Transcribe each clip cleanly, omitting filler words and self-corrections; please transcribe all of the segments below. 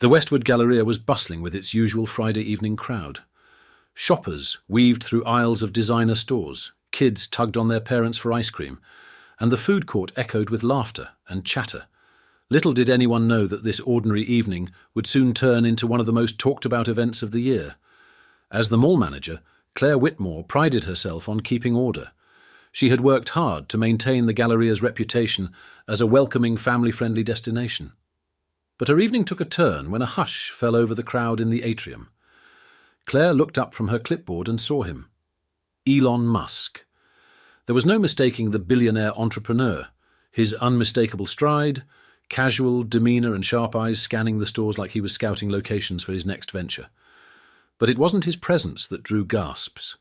The Westward Galleria was bustling with its usual Friday evening crowd. Shoppers weaved through aisles of designer stores, kids tugged on their parents for ice cream, and the food court echoed with laughter and chatter. Little did anyone know that this ordinary evening would soon turn into one of the most talked-about events of the year. As the mall manager, Claire Whitmore prided herself on keeping order. She had worked hard to maintain the Galleria's reputation as a welcoming, family-friendly destination. But her evening took a turn when a hush fell over the crowd in the atrium. Claire looked up from her clipboard and saw him. Elon Musk. There was no mistaking the billionaire entrepreneur. His unmistakable stride, casual demeanour and sharp eyes scanning the stores like he was scouting locations for his next venture. But it wasn't his presence that drew gasps.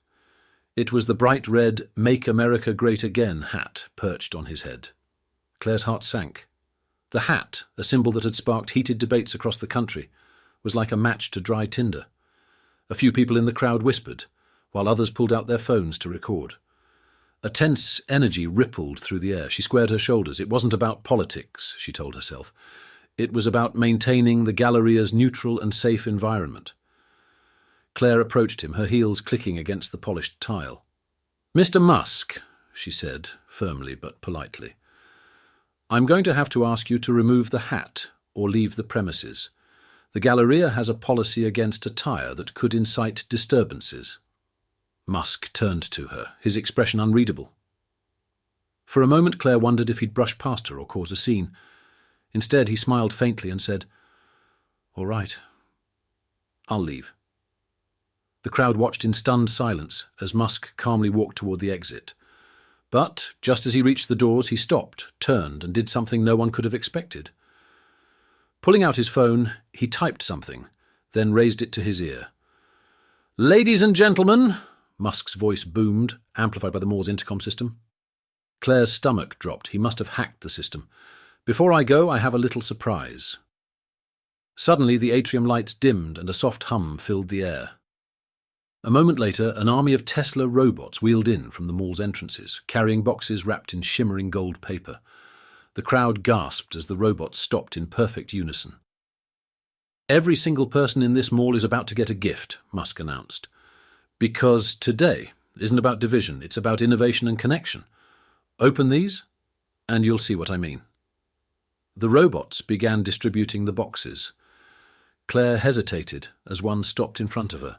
It was the bright red "Make America Great Again" hat perched on his head. Claire's heart sank. The hat, a symbol that had sparked heated debates across the country, was like a match to dry tinder. A few people in the crowd whispered, while others pulled out their phones to record. A tense energy rippled through the air. She squared her shoulders. It wasn't about politics, she told herself. It was about maintaining the Galleria's neutral and safe environment. Claire approached him, her heels clicking against the polished tile. "Mr. Musk," she said, firmly but politely, "I'm going to have to ask you to remove the hat or leave the premises. The Galleria has a policy against attire that could incite disturbances." Musk turned to her, his expression unreadable. For a moment Claire wondered if he'd brush past her or cause a scene. Instead, he smiled faintly and said, "All right, I'll leave." The crowd watched in stunned silence as Musk calmly walked toward the exit. But, just as he reached the doors, he stopped, turned, and did something no one could have expected. Pulling out his phone, he typed something, then raised it to his ear. "Ladies and gentlemen," Musk's voice boomed, amplified by the mall's intercom system. Claire's stomach dropped. He must have hacked the system. "Before I go, I have a little surprise." Suddenly, the atrium lights dimmed and a soft hum filled the air. A moment later, an army of Tesla robots wheeled in from the mall's entrances, carrying boxes wrapped in shimmering gold paper. The crowd gasped as the robots stopped in perfect unison. "Every single person in this mall is about to get a gift," Musk announced. "Because today isn't about division, it's about innovation and connection. Open these, and you'll see what I mean." The robots began distributing the boxes. Claire hesitated as one stopped in front of her.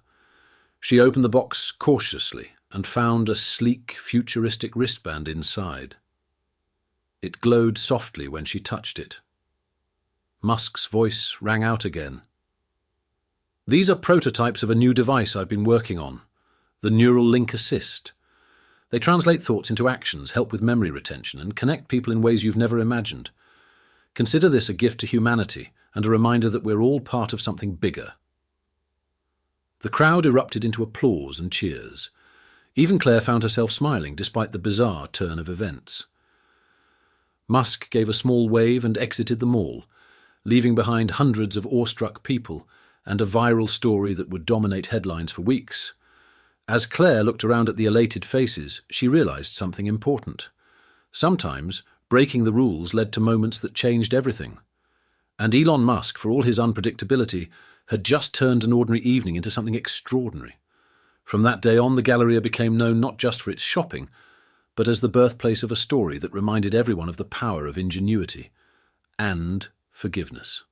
She opened the box cautiously and found a sleek, futuristic wristband inside. It glowed softly when she touched it. Musk's voice rang out again. "These are prototypes of a new device I've been working on, the Neural Link Assist. They translate thoughts into actions, help with memory retention, and connect people in ways you've never imagined. Consider this a gift to humanity and a reminder that we're all part of something bigger." The crowd erupted into applause and cheers. Even Claire found herself smiling despite the bizarre turn of events. Musk gave a small wave and exited the mall, leaving behind hundreds of awestruck people and a viral story that would dominate headlines for weeks. As Claire looked around at the elated faces, she realized something important. Sometimes, breaking the rules led to moments that changed everything. And Elon Musk, for all his unpredictability, had just turned an ordinary evening into something extraordinary. From that day on, the Galleria became known not just for its shopping, but as the birthplace of a story that reminded everyone of the power of ingenuity and forgiveness.